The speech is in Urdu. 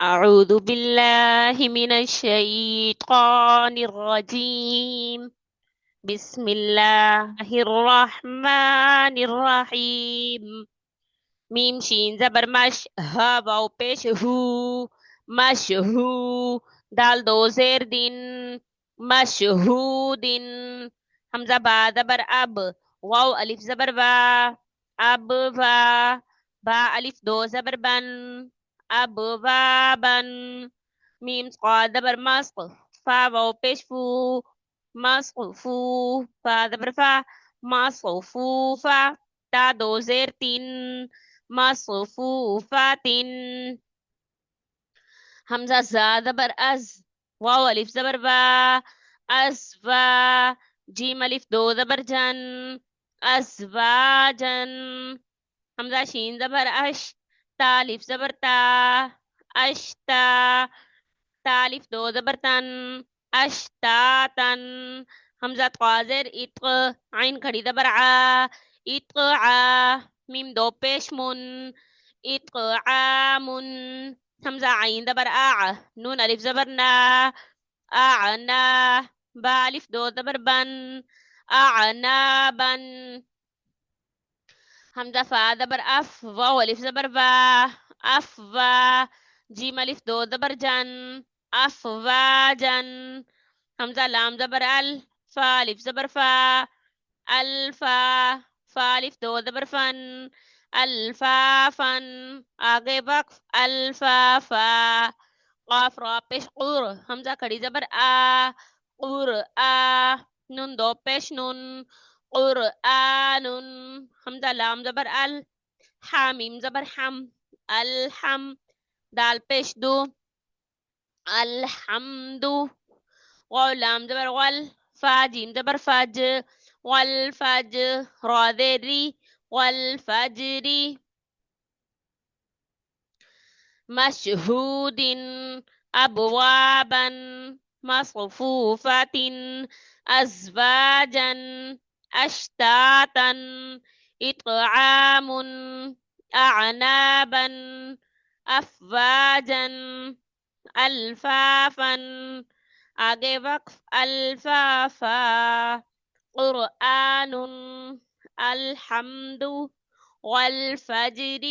أعوذ بالله من الشيطان الرجيم. بسم الله الرحمن الرحيم. ميم شين زبر مش ها واو پیش هو مشهو. دال دو زیر دن مشهود. حمزة با زبر اب واو الف زبر با اب با با الف دو زبر بن اب بابن. ميم صاد زبر مصق فا واو پیش فو مصق فو فا زبر فا مصق فو فا تا دو زیر تین مصفوفات. حمزة زا زبر از واو الف زبر با ازوا. جيم الف دو زبر جن ازواجن. حمزة شين زبر اش تا الف زبر تا اشتا. تا الف دو زبر تن اشتاتن. حمزة قازر اتق عين کھڑی زبر ع اتقع. ميم دو پیش من إطعام. همزة عين زبر نون ألف زبر نا أعنا. با ألف دو زبر بن أعنابا. همزة فا زبر أف واو ألف زبر با أفوا. جيم ألف دو زبر جن أفواجا. همزة لام زبر فا ألف زبر فا الفا. فا ألف دو زبر فن الفافن. آگے وقف الفافا. قاف را پیش قور حمزہ کڑی زبر آ قور آ. نون دو پیش نون قرآن. حمزہ لام زبر حامیم زبر حم الحم. دال پیش دو الحمد. واو لام زبر غل فا جیم زبر فج والفج. را ذری والفجر. مشهود أبوابا مصفوفة أزواجا أشتاتا. إطعام أعنابا أفواجا ألفافا. آگے وقف الفافا. قرآن الحمد والفجر